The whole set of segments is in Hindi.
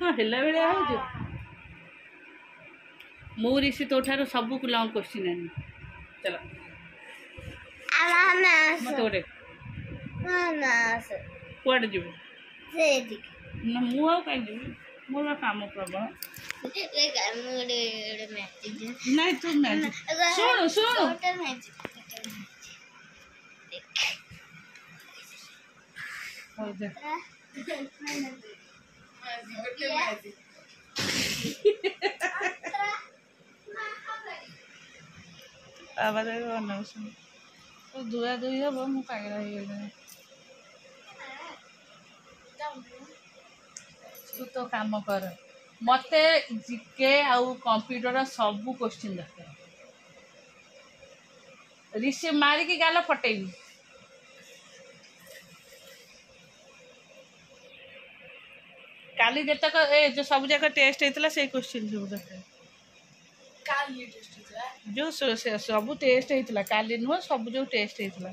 कौन हेला बेला हो मु ऋषि तो ठार सब लॉन्ग क्वेश्चन है चलो मत गोटे कुआडे जीव ना मु आउ कहीं जीव मोर काम प्रबल नहीं तू मैजिक सुन सुन धुआ धुई हम मु पागल हो गए तू तो काम कर मत जीके आउ कंप्यूटर सब क्वेश्चन दरकार रिसीव मारिकी गाल फटेबी काली जतक जो सब जाक टेस्ट होता से क्वेश्चन सब दरकार जो सब टेस्ट होता काली नुह सब जो टेस्ट होता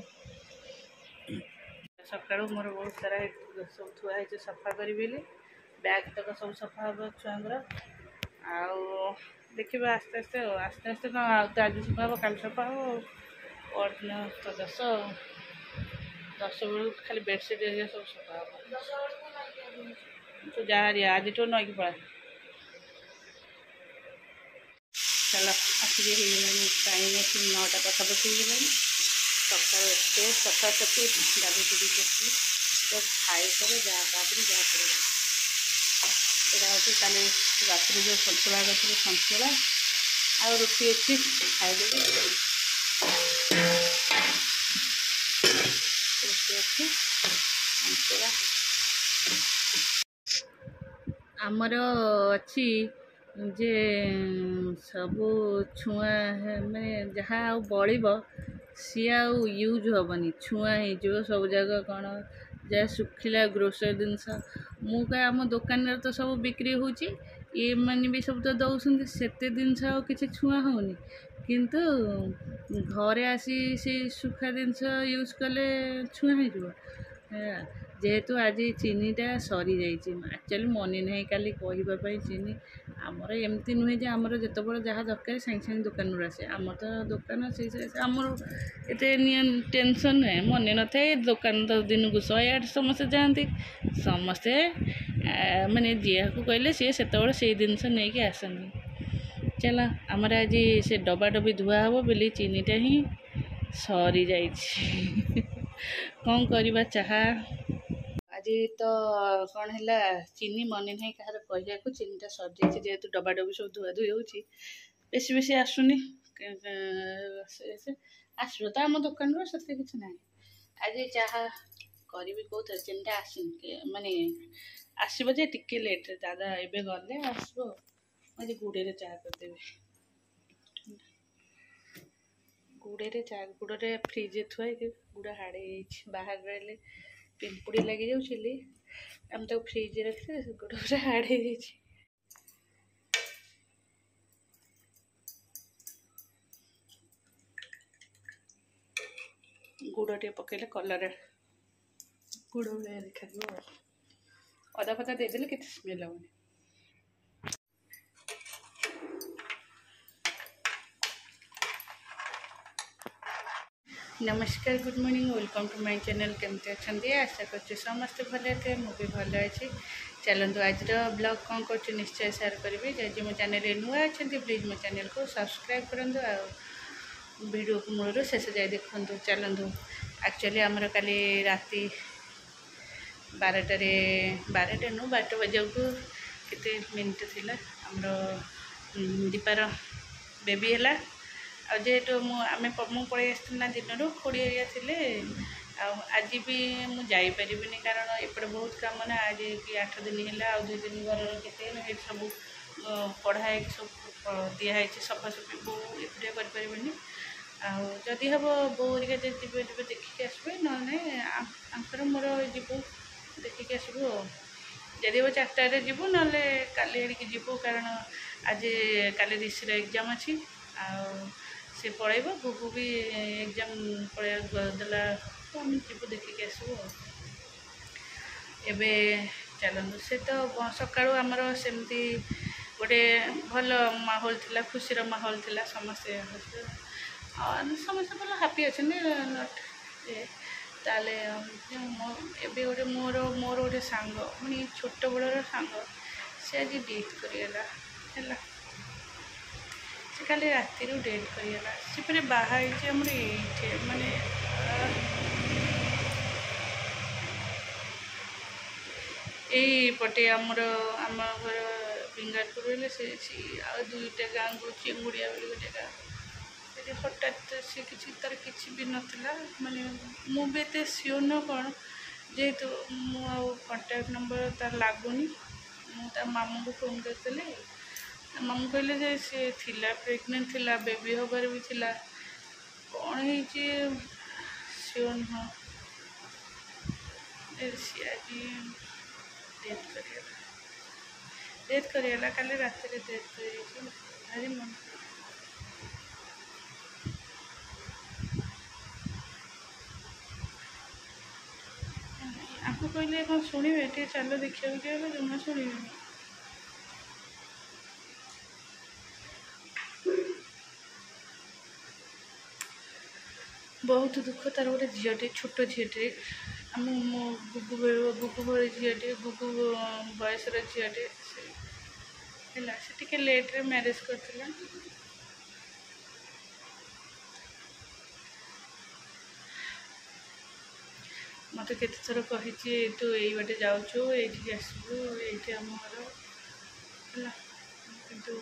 सका मोर बहुत सारा सब थुआई सफा करी बैग तक सब सफा हम छुआर देखा आस्ते आस्ते आस्ते आस्ते तो आज सफा हम कल सफा हम और दिन तो 10 बेलू खाली बेडसीट एरिया सब सफा हम तो जहाँ आज तो नईक पड़ा चलो आसिक टाइम अच्छी 9टा पाखापाखि सका एत सफासफी गाधी गुड़ी कर खाई कर जहाँ तापर जहाँ कर यहाँ हूँ कल रात जो सतुला कर सतुला आ रुटी अच्छी खाईदेवी रुटी अच्छी सतुला आमर अच्छी जे सब छुआ मैंने जहाँ बड़ सी यूज हेनी छुआ हो सब जगह कौन जहाँ सुखिला ग्रोसरी जिनस मु कहे आम दुकान तो सब बिक्री होची ये मैंने भी सब तो दौरान से जिनस कि छुआ होनी किंतु घरे आसी से सुखा जिनस यूज कले छुआ हो जेहेतु आज चीनीटा सरी जाइए एक्चुअली मनी ना काली कहवाई चीनी आमर एमती नुहे जे आमर जिते बड़े जहाँ दरकार सागे सागे दुकान आसे आम तो दुकान से आमर एत टेंशन नुहे मन न था दुकान तो दिन को 100-8 समस्ते जाती समस्ते माने जी को कहले सी से जिनस नहीं कि आसती चलो आमर आज से डब्बा डब्बी धुआ हम बोली चीनीटा ही सरी जाइए कौन करवा चाहा आज तो कौन है चीनी मन ना कह कहू चीनीटा सर जाइए जेहेतु डब्बा डब्बी सब धुआ धुई हो बेसी बेसी आसुनी आसो तो आम दुकान से किसी ना आज चाहा करी कौन चीनीटा आसनी माने आसो जे टिके लेट दादा एबे गले आसो मुझे गुड़े चाह करदेवी गुड़े चाह गुड़े फ्रिज थुआ गुड़ा हाड़े बाहर रही पिंपुड़ी लगी जाऊँगी आम तो फ्रिज रखते गुड़ पूरा हाड़े गुड़ टे पकड़े कलर गुड़ भाया देखा अदा फदा देदेले के स्मेल हेनी नमस्कार good morning welcome to my channel केमती अच्छे आशा कर समस्ते भले थे मुझे भल अच्छी चलतु आज ब्लॉग कौन कर निश्चय शेयर करी जब मो चैनल नुआ अच्छा प्लीज मो चैनल को सब्सक्राइब करूँ वीडियो को मूल शेष जाए देखु चलतु एक्चुअली आमर काली राति 12 नु 12 बजे को केते मिनट थिला आमर दीपार बेबी है जेहेतु आम पलि आसना दिन खोड़ी थे आज भी मुझे कारण एपटे बहुत काम ना आज कि 8 दिन है 2 दिन घर के सब पढ़ाई सब दिखाई सफासफी बो एकुटिया करें आदि हम बोरिका जी देखिए आसबे ना आंकर मोर जीव देखिए आसबू जदि हम 4टारे जीवु ना काली आड़िकी जीवु कारण आज काली ऋषिर एग्जाम अच्छी से पलैब बुबू भी एग्जाम पलैदेला तो आम जीव देखिए आसबू एबे ଚାଲନ୍ତୁ। ସେ ତ ସକାଳୁ ଆମର ସେମିତି ଗୋଟେ ଭଲ ମାହୋଲ ଥିଲା, ଖୁସିର ମାହୋଲ ଥିଲା, ସମସ୍ତେ ସମସ୍ତେ ଭଲ ହାପି ଅଛନ୍ତି। ତାହେଲେ ଏବେ ଗୋଟେ ମୋର ଗୋଟେ ସାଙ୍ଗ, ମାନେ ଛୋଟବେଳର ସାଙ୍ଗ, ସେ ଆଜି ଡେଥ୍ କରିଗଲା ହେଲା। ସେ କାଲି ରାତିରୁ ଡେଥ୍ କରିଗଲା। ସେ ପରେ ବାହା ହେଇଛି ଆମର ଏଇଠି, ମାନେ ଏଇପଟେ ଆମ ଘର ବିଙ୍ଗାରପୁର ହେଲେ ସେ ଆଉ ଦୁଇଟା ଗାଁକୁ ଚିଙ୍ଗୁଡ଼ିଆ ବୋଲି ଗୋଟେ ଗାଁ, ସେଠି ହଠାତ୍ ସେ ତାର କିଛି ବି ନଥିଲା। ମାନେ ମୁଁ ବି ଏତେ ସିଓର ନୁହଁ କ'ଣ, ଯେହେତୁ ମୁଁ ଆଉ କଣ୍ଟାକ୍ଟ ନମ୍ବର ତାର ଲାଗୁନି। ମୁଁ ତା ମାମୁଁଙ୍କୁ ଫୋନ୍ କରିଥିଲି, ମାମୁଁ କହିଲେ ଯେ ସେ ଥିଲା, ପ୍ରେଗନେଣ୍ଟ ଥିଲା, ବେବି ହେବାର ବି ଥିଲା। କ'ଣ ହେଇଛି ସିଓର ନୁହଁ। ସେ ଆଜି ଡେଥ୍ କରିଗଲା କାଲି ରାତିରେ ଡେଥ୍ କରିଯାଇଛି। ଭାରି ମନ ଆଙ୍କୁ କହିଲେ କ'ଣ ଶୁଣିବେ? ଟିକେ ଚାଲ ଦେଖିବାକୁ ଯିବା, ଜମା ଶୁଣିବେନି। ବହୁତ ଦୁଃଖ। ତାର ଗୋଟେ ଝିଅଟେ, ଛୋଟ ଝିଅଟେ, ମୋ ଗୁଗୁ ଭଳି ଝିଅଟେ, ଗୁଗୁ ବୟସର ଝିଅଟେ ସେ ହେଲା। ସେ ଟିକେ ଲେଟ୍ରେ ମ୍ୟାରେଜ୍ କରିଥିଲା। ମୋତେ କେତେଥର କହିଛି ତୁ ଏଇ ବାଟେ ଯାଉଛୁ, ଏଇଠିକି ଆସିବୁ, ଏଇଠି ଆମ ଘର ହେଲା। କିନ୍ତୁ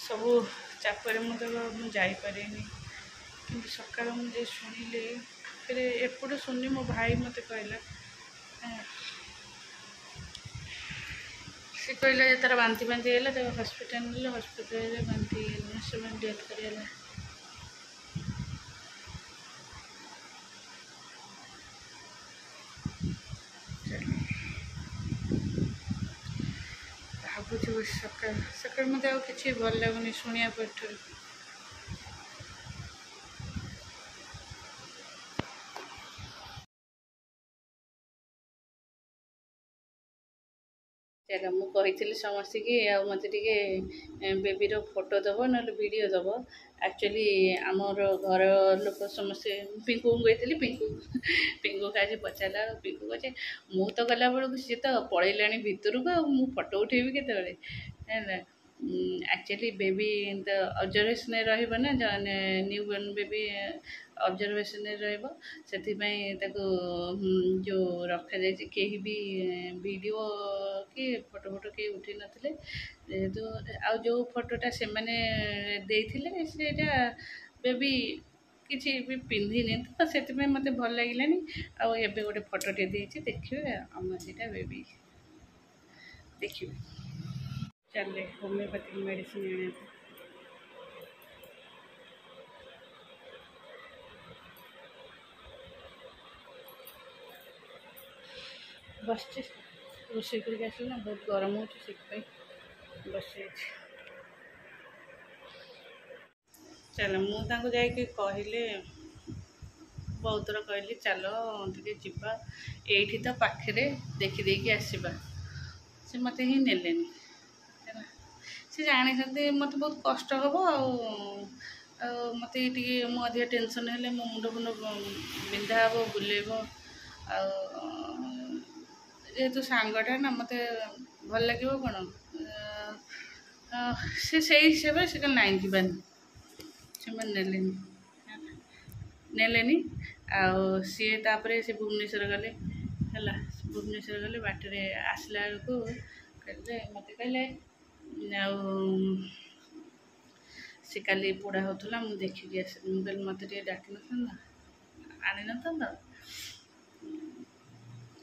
ସବୁ ଚାପରେ ମୁଁ ଯାଇପାରିନି। କିନ୍ତୁ ସକାଳୁ ମୁଁ ଯେ ଶୁଣିଲି, ଫେରେ ଏପଟୁ ଶୁଣିଲି, ମୋ ଭାଇ ମୋତେ କହିଲା, ସେ କହିଲା ଯେ ତାର ବାନ୍ତି ହେଲା, ତାକୁ ହସ୍ପିଟାଲ ନେଲେ, ହସ୍ପିଟାଲରେ ବାନ୍ତି ହେଇଗଲା, ସେମାନେ ଡେଥ୍ କରିଗଲା। ଭାବୁଛୁ ସକାଳୁ ମୋତେ ଆଉ କିଛି ଭଲ ଲାଗୁନି ଶୁଣିବା ପରଠାରୁ। ଚାଲ, ମୁଁ କହିଥିଲି ସମସ୍ତଙ୍କୁ ଆଉ ମୋତେ ଟିକେ ବେବିର ଫଟୋ ଦେବ, ନହେଲେ ଭିଡ଼ିଓ ଦେବ। ଆକ୍ଚୁଆଲି ଆମର ଘର ଲୋକ ସମସ୍ତେ ପିଙ୍କୁକୁ କହିଥିଲି, ପିଙ୍କୁ ଆଜି ପଚାରିଲା, ପିଙ୍କୁ କହୁଛି ମୁଁ ତ ଗଲାବେଳକୁ ସିଏ ତ ପଳେଇଲାଣି ଭିତରକୁ, ଆଉ ମୁଁ ଫଟୋ ଉଠେଇବି କେତେବେଳେ ହେଲା। ଆକ୍ଚୁଆଲି ବେବି ତ ଅବଜରଭେସନରେ ରହିବ ନା, ନ୍ୟୁ ବର୍ନ ବେବି ଅବଜରଭେସନରେ ରହିବ। ସେଥିପାଇଁ ତାକୁ ଯେଉଁ ରଖାଯାଇଛି, କେହି ବି ଭିଡ଼ିଓ କି ଫଟୋ କେହି ଉଠେଇ ନଥିଲେ। ଯେହେତୁ ଆଉ ଯେଉଁ ଫଟୋଟା ସେମାନେ ଦେଇଥିଲେ, ସେଇଟା ବେବି କିଛି ବି ପିନ୍ଧିନି, ତ ସେଥିପାଇଁ ମୋତେ ଭଲ ଲାଗିଲାନି। ଆଉ ଏବେ ଗୋଟେ ଫଟୋଟେ ଦେଇଛି, ଦେଖିବେ ଆମର ସେଇଟା ବେବି ଦେଖିବେ। ଚାଲେ ହୋମିଓପାଥିକ ମେଡ଼ିସିନ ଆଣିବା। ବସିଛି, ରୋଷେଇ କରିକି ଆସିଲି ନା, ବହୁତ ଗରମ ହେଉଛି, ସେଥିପାଇଁ ବସିଯାଇଛି। ଚାଲ, ମୁଁ ତାଙ୍କୁ ଯାଇକି କହିଲି, ବହୁତ ଥର କହିଲି ଚାଲ ଟିକେ ଯିବା, ଏଇଠି ତ ପାଖରେ ଦେଖିଦେଇକି ଆସିବା। ସେ ମୋତେ ହିଁ ନେଲେନି ହେଲା। ସେ ଜାଣିଛନ୍ତି ମୋତେ ବହୁତ କଷ୍ଟ ହେବ, ଆଉ ମୋତେ ଟିକେ ମୁଁ ଅଧିକ ଟେନସନ୍ ହେଲେ ମୋ ମୁଣ୍ଡ ବିନ୍ଧା ହେବ, ବୁଲେଇବ। ଆଉ ଯେହେତୁ ସାଙ୍ଗଟା ନା, ମୋତେ ଭଲ ଲାଗିବ କ'ଣ, ସେ ସେଇ ହିସାବରେ ସେ ନାଇଁ ଯିବାନି, ସେମାନେ ନେଲେନି। ଆଉ ସିଏ ତାପରେ ସେ ଭୁବନେଶ୍ୱର ଗଲେ ହେଲା। ଭୁବନେଶ୍ୱର ଗଲେ, ବାଟରେ ଆସିଲା ବେଳକୁ ମୋତେ କହିଲେ ଆଉ ସେ କାଲି ପୋଡ଼ା ହେଉଥିଲା, ମୁଁ ଦେଖିକି ଆସିଲି। ମୁଁ କହିଲି ମୋତେ ଟିକେ ଡାକିନଥାନ୍ତ, ଆଣିନଥାନ୍ତ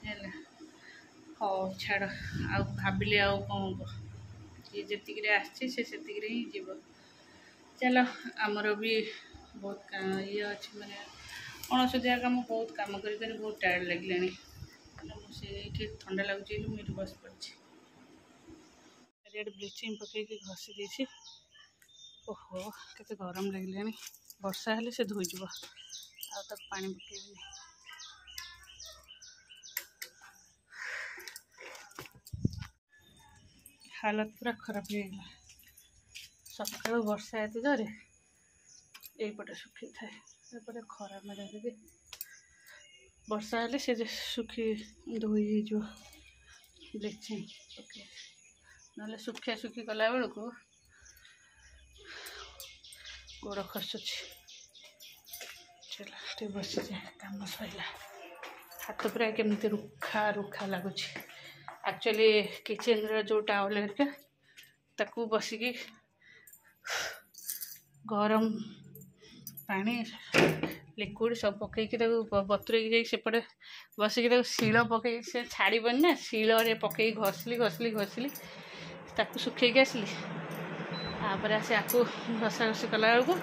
ହେଲା। ହଉ ଛାଡ଼, ଆଉ ଭାବିଲି ଆଉ କ'ଣ ହେବ, ଯିଏ ଯେତିକିରେ ଆସିଛି ସେ ସେତିକିରେ ହିଁ ଯିବ। ଚାଲ, ଆମର ବି ବହୁତ ଇଏ ଅଛି, ମାନେ ଅଣସୁଧିଆ କାମ, ବହୁତ କାମ କରି ବହୁତ ଟାୟାର୍ଡ଼ ଲାଗିଲାଣି। ମୁଁ ସେଇଠି ଥଣ୍ଡା ଲାଗୁଛି ବୋଲି ମୁଁ ଏଇଠି ବସି ପଡ଼ିଛି। ଚାରିଆଡ଼େ ବ୍ଲିଚିଂ ପକେଇକି ଘଷି ଦେଇଛି। ଓହୋ, କେତେ ଗରମ ଲାଗିଲାଣି। ବର୍ଷା ହେଲେ ସେ ଧୋଇଯିବ, ଆଉ ତାକୁ ପାଣି ପକେଇବିନି। हालत पूरा खराब हो गला सका वर्षा एत जोरे यहीपटे सुखी थाए एपटे खरा मेरे दे वर्षा हेल्ले से सुखी धोई हो ब्लीचिंग ओके ना सुखिया सुखी कला बेलू गोड़ खसुची चलो बस जाए कम सैला हाथ पूरा केमती रुखा रुखा लगुच एक्चुअली किचन जो टावल ताकू बसिकी गरम पानी लिक्विड सब पकईकी बतुरेकी जाए सेपटे बसिकी शील पकई से छाड़बनी ना शील पकई घसली घसली घसली ताकू सुखेकी आसली तापर आसी आपको घसा घसी कला बेलू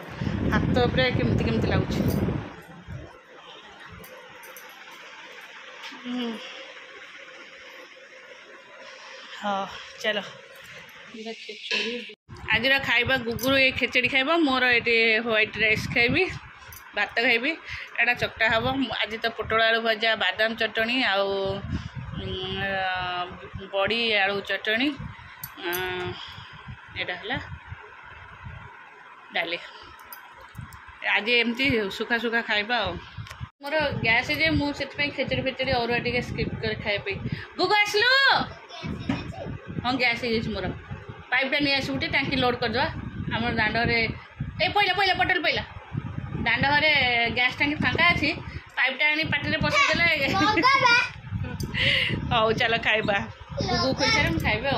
हाथ पूरा केमती केमती लगुच हाँ चलो खिचड़ी आज खाइबा गुगुरु ये खिचड़ी खाइबा मोर ये व्हाइट राइस खाइबी भात खाइबी एटा चकटा हम आज तो पोटल आलू भजा बादाम चटनी आउ बड़ी आलू चटनी एटा हला डाली आज एमती सुखा सुखा खाइबा मोर गैस जे मुझे खिचड़ी फिचड़ी और स्किप कर खाए गुगु आसलु हाँ गैस मोर पाइपटा नहीं आस गोटे टाँकी लोड करदे आम दाण्डे ए पहला पहला पटेल पहला दाण्ड घरे गैस टाँकी फांका अच्छी पाइपटा आनी पाटे पसंदे हाँ चलो खाइबा गुगु खुई सारे खाइबे।